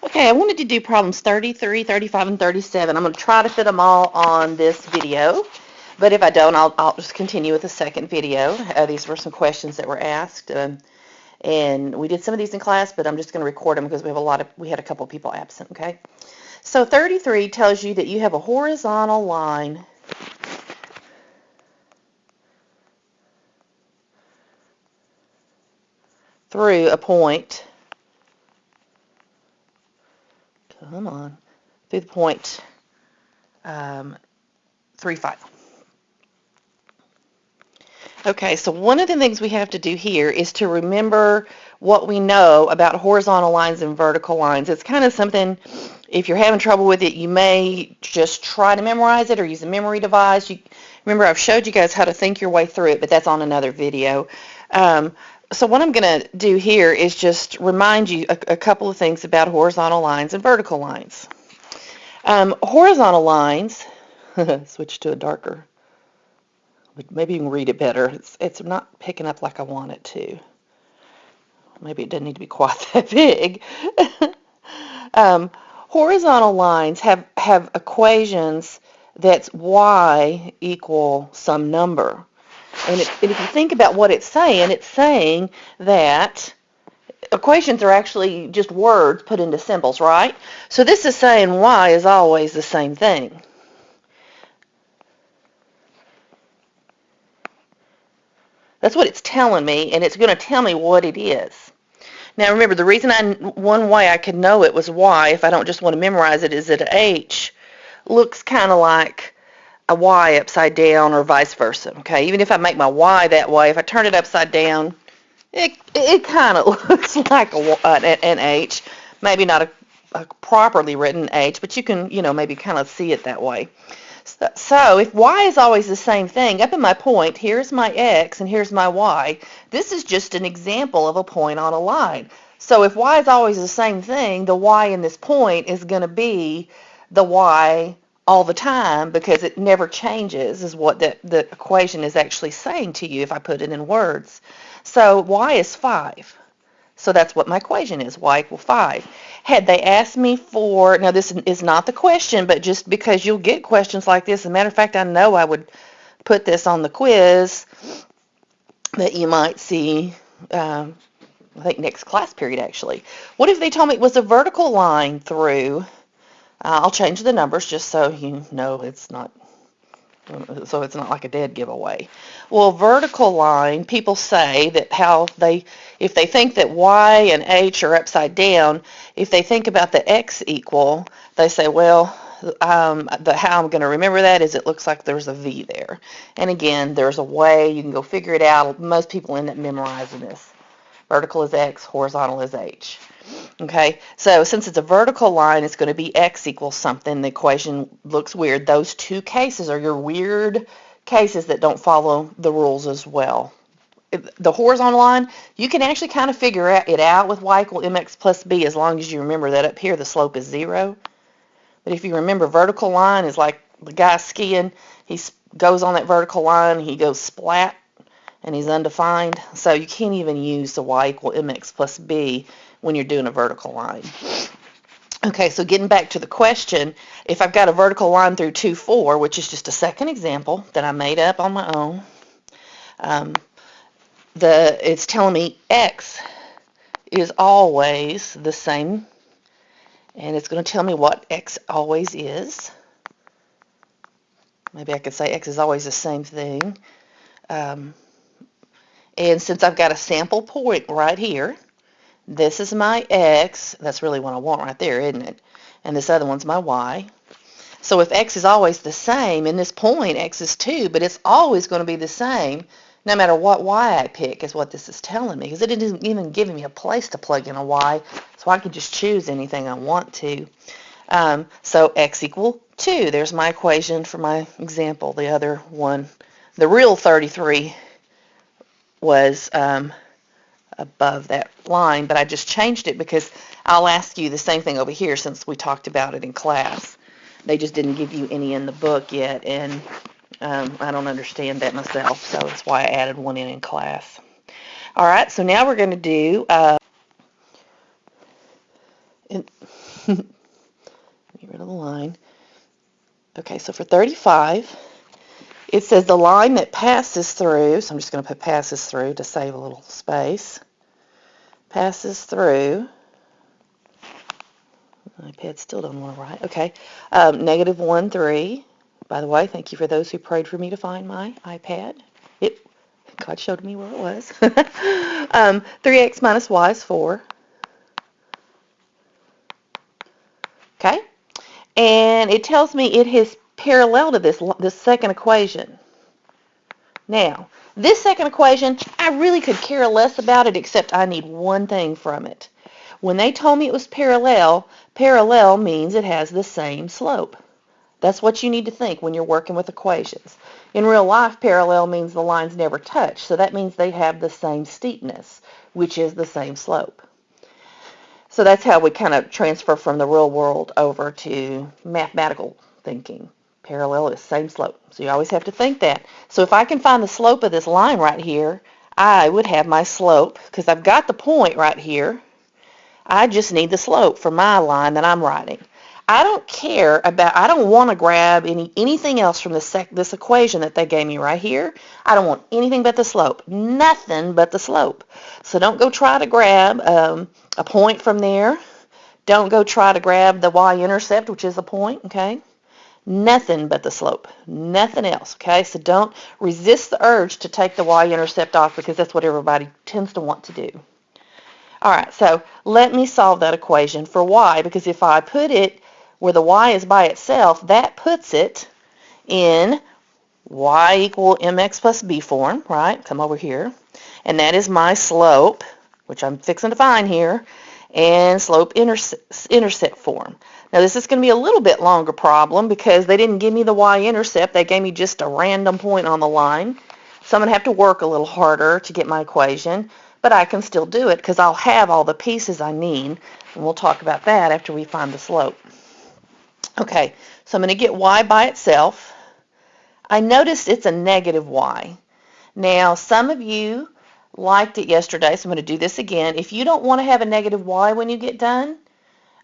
Okay, I wanted to do problems 33, 35, and 37. I'm going to try to fit them all on this video, but if I don't, I'll just continue with the second video. These were some questions that were asked, and we did some of these in class, but I'm just going to record them because we had a couple people absent, okay? So 33 tells you that you have a horizontal line through a point, through the point 3, 5. Okay, so one of the things we have to do here is to remember what we know about horizontal lines and vertical lines. It's kind of something, if you're having trouble with it, you may just try to memorize it or use a memory device. Remember, I've showed you guys how to think your way through it, but that's on another video. So what I'm going to do here is just remind you a couple of things about horizontal lines and vertical lines. Horizontal lines, switch to a darker, but maybe you can read it better. It's not picking up like I want it to. Maybe it doesn't need to be quite that big. Horizontal lines have equations that's y equal some number. And if you think about what it's saying that equations are actually just words put into symbols, right? So this is saying y is always the same thing. That's what it's telling me, and it's going to tell me what it is. Now remember, the reason one way I could know it was y, if I don't just want to memorize it, is that h looks kind of like a y upside down or vice versa, okay? Even if I make my y that way, if I turn it upside down, it kind of looks like an h. Maybe not a properly written h, but you can, maybe kind of see it that way. So if y is always the same thing, up in my point, here's my x and here's my y. This is just an example of a point on a line. So if y is always the same thing, the y in this point is going to be the y all the time because it never changes, is what the equation is actually saying to you if I put it in words. So y is 5. So that's what my equation is, y equals 5. Had they asked me for, now this is not the question, but just because you'll get questions like this, as a matter of fact, I know I would put this on the quiz that you might see, I think next class period actually. What if they told me it was a vertical line through, I'll change the numbers just so you know it's not like a dead giveaway. Well, vertical line, people say that if they think that y and h are upside down, if they think about the x equal, they say, well, how I'm going to remember that is it looks like there's a v there. And again, there's a way you can go figure it out. Most people end up memorizing this. Vertical is x, horizontal is h. Okay, so since it's a vertical line, it's going to be x equals something. The equation looks weird. Those two cases are your weird cases that don't follow the rules as well. The horizontal line, you can actually kind of figure it out with y equal mx plus b as long as you remember that up here the slope is 0. But if you remember, vertical line is like the guy skiing. He goes on that vertical line, he goes splat, and he's undefined. So you can't even use the y equal mx plus b when you're doing a vertical line. Okay, so getting back to the question, if I've got a vertical line through 2, 4, which is just a second example that I made up on my own, it's telling me x is always the same, and it's going to tell me what x always is. Maybe I could say x is always the same thing. And since I've got a sample point right here, this is my x. That's really what I want right there, isn't it? And this other one's my y. So if x is always the same, in this point, x is 2, but it's always going to be the same no matter what y I pick, is what this is telling me, because it isn't even giving me a place to plug in a y, so I can just choose anything I want to. So x equal 2. There's my equation for my example. The other one, the real 33, was above that line, but I just changed it because I'll ask you the same thing over here since we talked about it in class. They just didn't give you any in the book yet, and I don't understand that myself, so that's why I added one in class. All right, so now we're going to do get rid of the line. Okay, so for 35, it says the line that passes through, so I'm just going to put passes through to save a little space, passes through, my iPad still doesn't want to write, okay, negative 1, 3. By the way, thank you for those who prayed for me to find my iPad. God showed me where it was. 3x minus y is 4. Okay? And it tells me it is parallel to this second equation. Now, this second equation, I really could care less about it except I need one thing from it. When they told me it was parallel, parallel means it has the same slope. That's what you need to think when you're working with equations. In real life, parallel means the lines never touch, so that means they have the same steepness, which is the same slope. So that's how we kind of transfer from the real world over to mathematical thinking. Parallel is same slope. So you always have to think that. So if I can find the slope of this line right here, I would have my slope, because I've got the point right here. I just need the slope for my line that I'm writing. I don't want to grab anything else from this equation that they gave me right here. I don't want anything but the slope. Nothing but the slope. So don't go try to grab a point from there. Don't go try to grab the y-intercept, which is a point, okay? Nothing but the slope. Nothing else, okay? So don't resist the urge to take the y-intercept off because that's what everybody tends to want to do. All right, so let me solve that equation for y, because if I put it where the y is by itself, that puts it in y equal mx plus b form, right? Come over here. And that is my slope, which I'm fixing to find here, and slope intercept form. Now this is going to be a little bit longer problem because they didn't give me the y-intercept. They gave me just a random point on the line. So I'm going to have to work a little harder to get my equation, but I can still do it because I'll have all the pieces I need, and we'll talk about that after we find the slope. Okay, so I'm going to get y by itself. I noticed it's a negative y. Now, some of you liked it yesterday, so I'm going to do this again. If you don't want to have a negative y when you get done,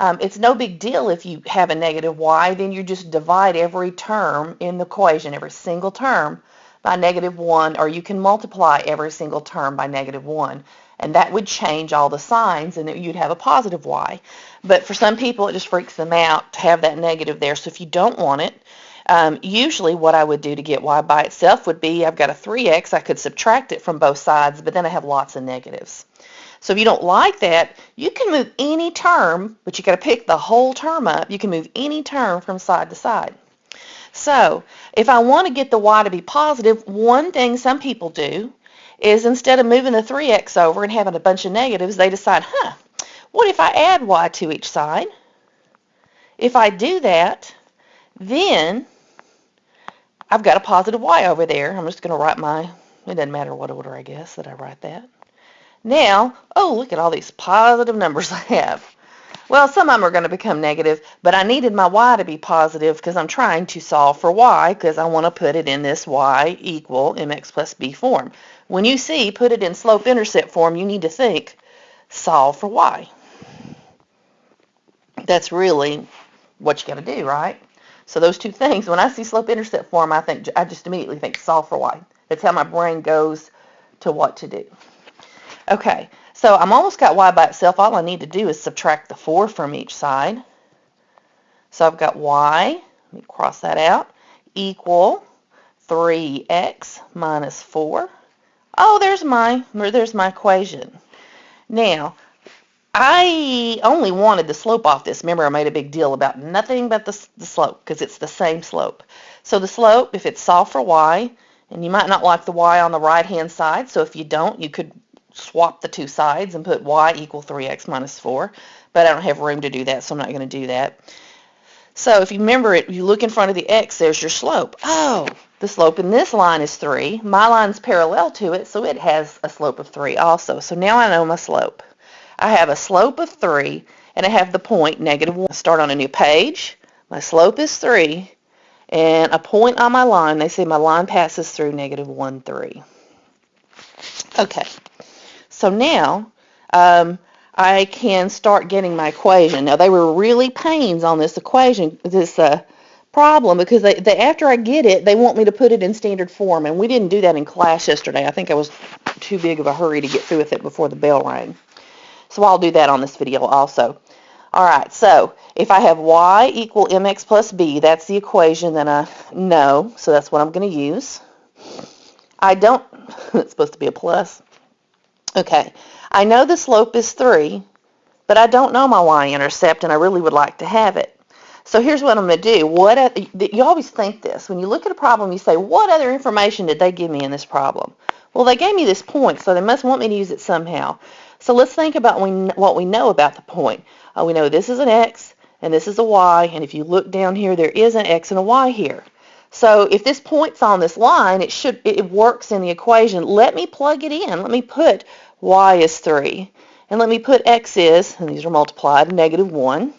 it's no big deal if you have a negative y. Then you just divide every term in the equation, every single term, by negative 1, or you can multiply every single term by negative 1. And that would change all the signs, and you'd have a positive y. But for some people, it just freaks them out to have that negative there. So if you don't want it, usually what I would do to get y by itself would be, I've got a 3x, I could subtract it from both sides, but then I have lots of negatives. So if you don't like that, you can move any term, but you got to pick the whole term up. You can move any term from side to side. So if I want to get the y to be positive, one thing some people do is instead of moving the 3x over and having a bunch of negatives, they decide, what if I add y to each side? If I do that, then I've got a positive y over there. I'm just going to write it doesn't matter what order, I guess, that I write that. Now, oh, look at all these positive numbers I have. Well, some of them are going to become negative, but I needed my y to be positive because I'm trying to solve for y because I want to put it in this y equal mx plus b form. When you see put it in slope-intercept form, you need to think solve for y. That's really what you got to do, right? So those two things, when I see slope-intercept form, I just immediately think solve for y. That's how my brain goes to what to do. Okay, so I'm almost got y by itself. All I need to do is subtract the 4 from each side. So I've got y, let me cross that out, equal 3x minus 4. Oh, there's my equation. Now, I only wanted the slope off this. Remember, I made a big deal about nothing but the slope because it's the same slope. So the slope, if it's solve for y, and you might not like the y on the right-hand side, so if you don't, you could swap the two sides and put y equal 3x minus 4, but I don't have room to do that, so I'm not going to do that. So if you remember it, you look in front of the x, there's your slope. Oh, the slope in this line is 3. My line's parallel to it, so it has a slope of 3 also. So now I know my slope. I have a slope of 3, and I have the point negative 1. I start on a new page. My slope is 3, and a point on my line, they say my line passes through negative 1, 3. Okay. So now, I can start getting my equation. Now, they were really pains on this equation, this problem, because they after I get it, they want me to put it in standard form, and we didn't do that in class yesterday. I think I was too big of a hurry to get through with it before the bell rang. So I'll do that on this video also. All right, so if I have y equal mx plus b, that's the equation that I know, so that's what I'm going to use. I don't, it's supposed to be a plus. Okay, I know the slope is 3, but I don't know my y-intercept, and I really would like to have it. So here's what I'm going to do. You always think this. When you look at a problem, you say, what other information did they give me in this problem? Well, they gave me this point, so they must want me to use it somehow. So let's think about what we know about the point. We know this is an x, and this is a y, and if you look down here, there is an x and a y here. So if this point's on this line, it works in the equation. Let me plug it in. Let me put y is 3, and let me put x is, and these are multiplied, -1.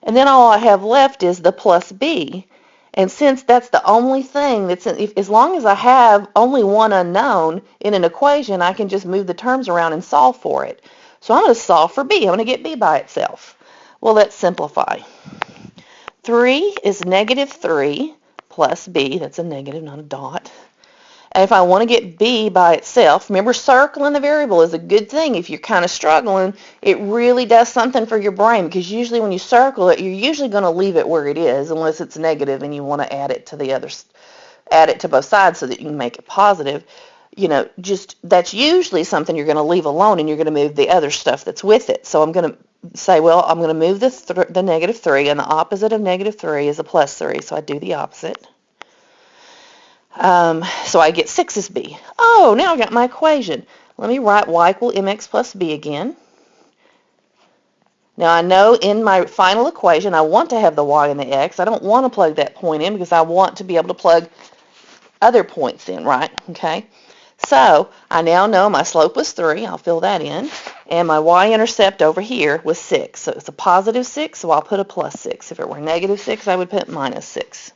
And then all I have left is the plus b. And since that's the only thing as long as I have only one unknown in an equation, I can just move the terms around and solve for it. So I'm going to solve for b. I'm going to get b by itself. Well, let's simplify. 3 is -3 plus b. That's a negative, not a dot. And if I want to get b by itself, remember circling the variable is a good thing. If you're kind of struggling, it really does something for your brain, because usually when you circle it, you're usually going to leave it where it is unless it's negative and you want to add it to both sides so that you can make it positive. That's usually something you're going to leave alone, and you're going to move the other stuff that's with it. So I'm going to say, well, I'm going to move the -3, and the opposite of -3 is a +3, so I do the opposite. So I get 6 is b. Oh, now I got my equation. Let me write y equal mx plus b again. Now I know in my final equation I want to have the y and the x. I don't want to plug that point in because I want to be able to plug other points in, right? Okay. So I now know my slope was 3. I'll fill that in. And my y-intercept over here was 6. So it's a +6, so I'll put a +6. If it were -6, I would put -6.